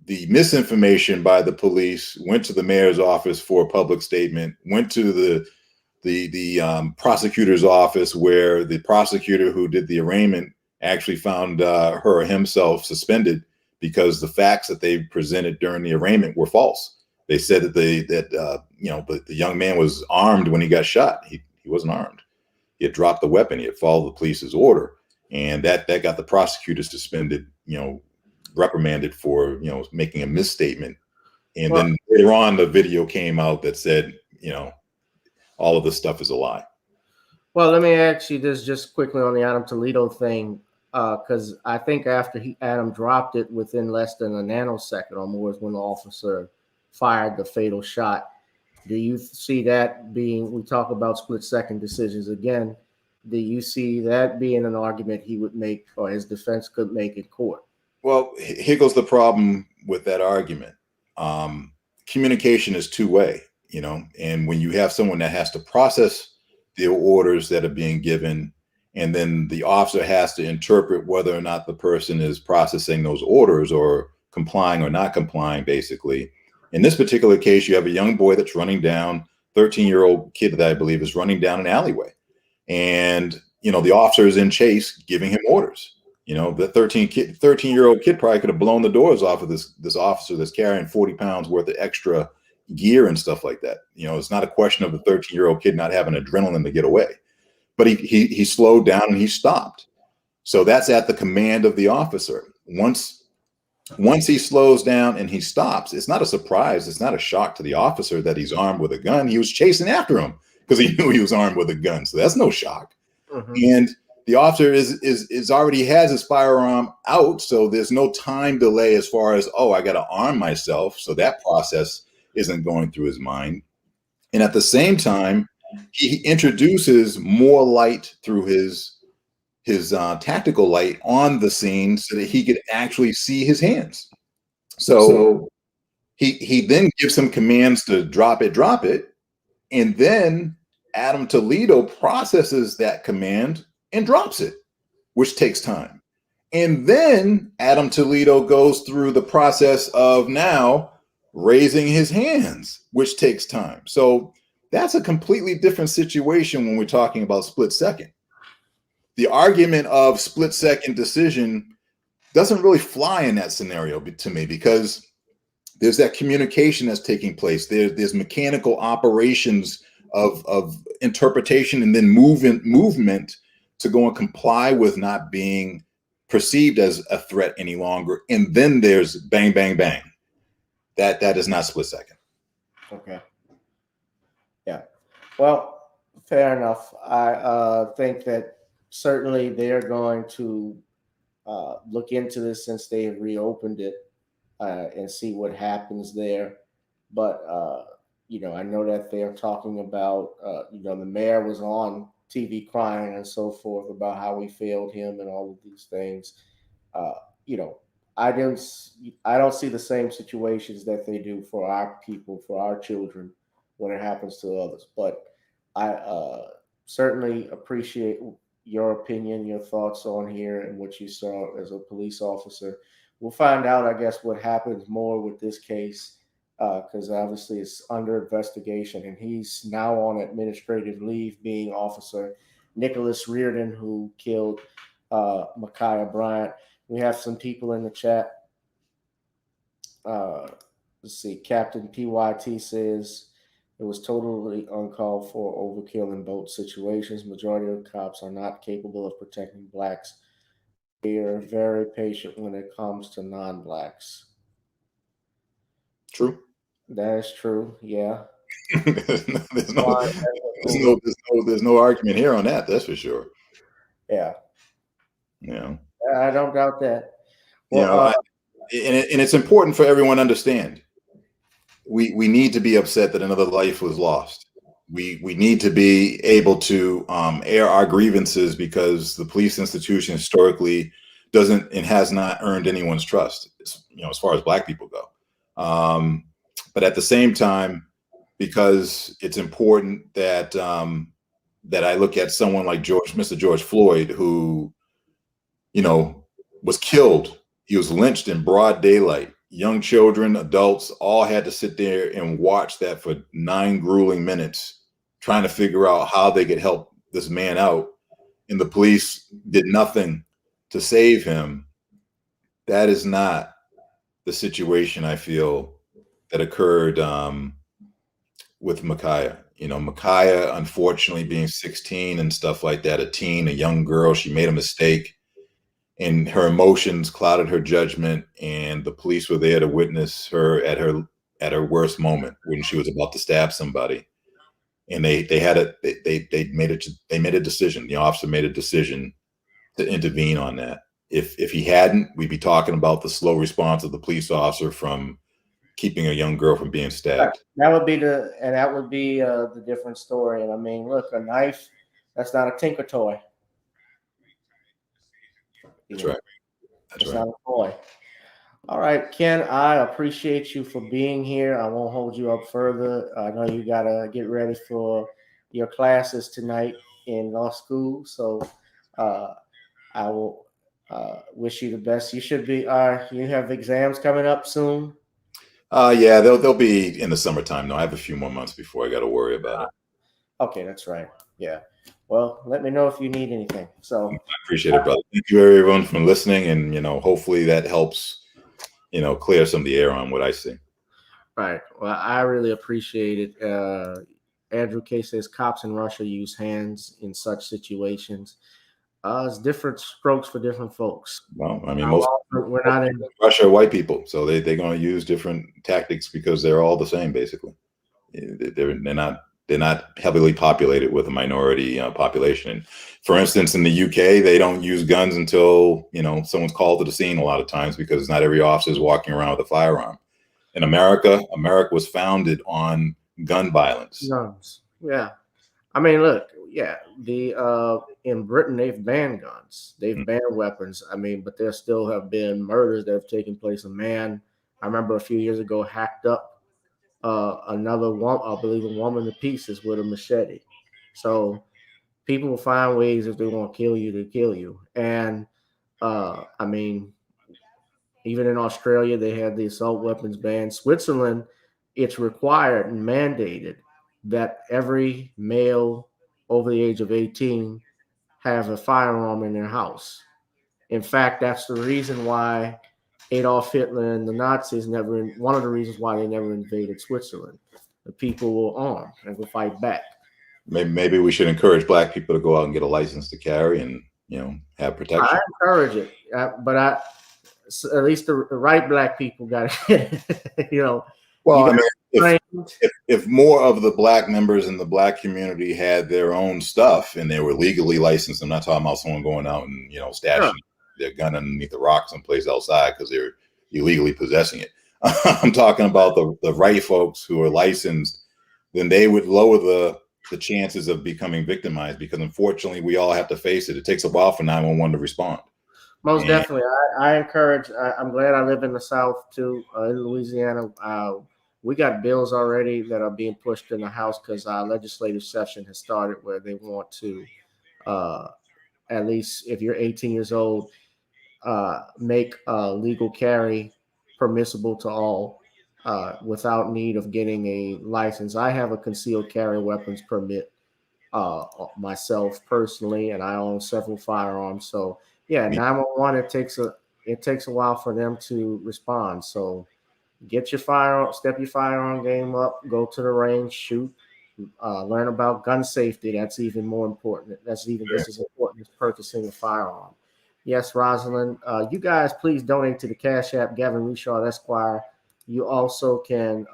the misinformation by the police went to the mayor's office for a public statement, went to the prosecutor's office, where the prosecutor who did the arraignment actually found her or himself suspended because the facts that they presented during the arraignment were false. They said that the young man was armed when he got shot. He wasn't armed. He had dropped the weapon. He had followed the police's order, and that got the prosecutors suspended. Reprimanded for making a misstatement. And then later on, the video came out that said all of this stuff is a lie. Well, let me ask you this just quickly on the Adam Toledo thing, because I think after Adam dropped it within less than a nanosecond or more is when the officer fired the fatal shot. Do you see that being, we talk about split-second decisions again, do you see that being an argument he would make or his defense could make in court? Well, here goes the problem with that argument. Communication is two-way, and when you have someone that has to process the orders that are being given and then the officer has to interpret whether or not the person is processing those orders or complying or not complying, basically. In this particular case, you have a young boy that's running down, 13-year-old kid that I believe is running down an alleyway. And, the officer is in chase giving him orders. The 13-year-old kid probably could have blown the doors off of this officer that's carrying 40 pounds worth of extra gear and stuff like that. It's not a question of the 13-year-old kid not having adrenaline to get away, but he slowed down and he stopped. So that's at the command of the officer. Once he slows down and he stops, it's not a surprise. It's not a shock to the officer that he's armed with a gun. He was chasing after him because he knew he was armed with a gun. So that's no shock. Mm-hmm. And the officer is already has his firearm out. So there's no time delay as far as, I got to arm myself. So that process isn't going through his mind. And at the same time, he introduces more light through his tactical light on the scene so that he could actually see his hands. So he then gives him commands to drop it. And then Adam Toledo processes that command and drops it, which takes time. And then Adam Toledo goes through the process of now raising his hands, which takes time. So that's a completely different situation when we're talking about split second. The argument of split second decision doesn't really fly in that scenario to me, because there's that communication that's taking place. There's mechanical operations of interpretation and then movement to go and comply with not being perceived as a threat any longer. And then there's bang, bang, bang. That is not split second. Okay. Yeah. Well, fair enough. I think that certainly they're going to look into this since they have reopened it and see what happens there. But, I know that they're talking about, the mayor was on TV crying and so forth about how we failed him and all of these things. I don't see the same situations that they do for our people, for our children, when it happens to others. But I certainly appreciate your opinion, your thoughts on here and what you saw as a police officer. We'll find out, I guess, what happens more with this case, because obviously it's under investigation, and he's now on administrative leave, being Officer Nicholas Reardon, who killed Ma'Khia Bryant. We have some people in the chat. Let's see. Captain PYT says it was totally uncalled for, overkill in both situations. Majority of cops are not capable of protecting blacks. They are very patient when it comes to non-blacks. True. That is true. Yeah. there's no argument here on that. That's for sure. Yeah. Yeah. I don't doubt that. Well, and it's important for everyone to understand. We need to be upset that another life was lost. We need to be able to air our grievances, because the police institution historically doesn't and has not earned anyone's trust, as far as black people go. But at the same time, because it's important that that I look at someone like Mr. George Floyd, who, was killed. He was lynched in broad daylight. Young children, adults, all had to sit there and watch that for 9 grueling minutes, trying to figure out how they could help this man out. And the police did nothing to save him. That is not the situation, I feel, that occurred with Ma'Khia. Ma'Khia, unfortunately, being 16 and stuff like that, a young girl, she made a mistake, and her emotions clouded her judgment, and the police were there to witness her at her worst moment when she was about to stab somebody. And they made a decision. The officer made a decision to intervene on that. If he hadn't, we'd be talking about the slow response of the police officer from keeping a young girl from being stabbed. That would be the different story. And I mean, look, a knife, that's not a tinker toy. That's right. That's not a toy. All right, Ken, I appreciate you for being here. I won't hold you up further. I know you got to get ready for your classes tonight in law school. So I will wish you the best. You should be. You have exams coming up soon. Yeah, they'll be in the summertime. No, I have a few more months before I got to worry about it. Okay, that's right. Yeah. Well, let me know if you need anything. So I appreciate it, brother. Thank you, everyone, for listening, and hopefully that helps, clear some of the air on what I see. right. Well, I really appreciate it. Andrew K says cops in Russia use hands in such situations. It's different strokes for different folks. Well, I mean, most We're not in. Russia are white people, so they're going to use different tactics because they're all the same, basically. They're not heavily populated with a minority population. And for instance, in the UK, they don't use guns until someone's called to the scene a lot of times, because not every officer is walking around with a firearm. In America was founded on gun violence. Guns. Yeah. I mean, look, yeah, in Britain they've banned guns, they've banned weapons. I mean, but there still have been murders that have taken place. A man, I remember a few years ago, hacked up another woman, I believe a woman, to pieces with a machete. So people will find ways, if they want to kill you, to kill you. And I mean, even in Australia, they had the assault weapons ban. Switzerland, it's required and mandated that every male over the age of 18 have a firearm in their house. In fact, that's the reason why Adolf Hitler and the Nazis one of the reasons why they never invaded Switzerland. The people were armed and would fight back. Maybe we should encourage Black people to go out and get a license to carry and have protection. I encourage it, but at least the right Black people got it. Well, I mean, if more of the Black members in the Black community had their own stuff and they were legally licensed, I'm not talking about someone going out and stashing their gun underneath the rock someplace outside because they're illegally possessing it. I'm talking about the right folks who are licensed. Then they would lower the chances of becoming victimized, because unfortunately we all have to face it. It takes a while for 911 to respond. Most definitely. I encourage, I'm glad I live in the South too, in Louisiana. We got bills already that are being pushed in the House because our legislative session has started, where they want to, at least if you're 18 years old, make legal carry permissible to all without need of getting a license. I have a concealed carry weapons permit myself personally, and I own several firearms. So yeah, 911, it takes a while for them to respond. So get your step your firearm game up, go to the range, shoot, learn about gun safety. That's even more important. That's even just as important as purchasing a firearm. Yes, Rosalind, you guys please donate to the Cash App, Gavin Richard Esquire. You also can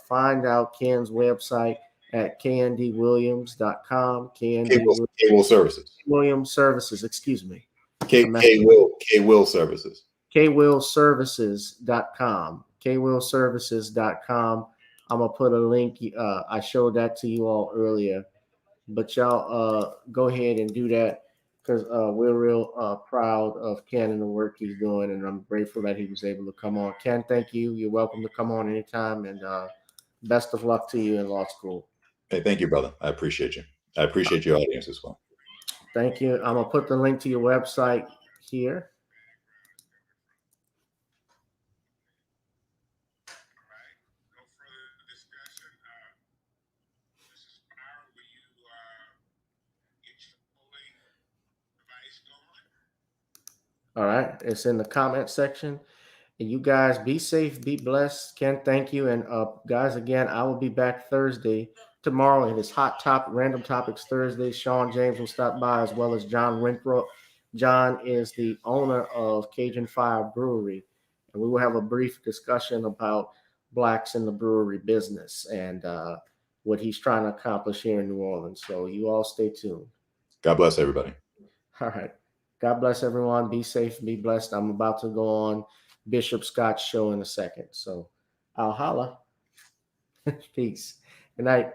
find out Ken's website at kndwilliams.com. K-Will Services. Williams Services, excuse me. K-Will Services. kwillservices.com. kwillservices.com. I'm going to put a link. I showed that to you all earlier. But y'all go ahead and do that, because we're real proud of Ken and the work he's doing, and I'm grateful that he was able to come on. Ken, thank you. You're welcome to come on anytime, and best of luck to you in law school. Hey, thank you, brother. I appreciate you. I appreciate your audience as well. Thank you. I'm going to put the link to your website here. All right. It's in the comment section. And you guys be safe, be blessed. Ken, thank you. And guys, again, I will be back tomorrow. It is Random Topics Thursday. Sean James will stop by, as well as John Winthrop. John is the owner of Cajun Fire Brewery. And we will have a brief discussion about Blacks in the brewery business and what he's trying to accomplish here in New Orleans. So you all stay tuned. God bless everybody. All right. God bless everyone. Be safe, be blessed. I'm about to go on Bishop Scott's show in a second. So I'll holla. Peace. Good night.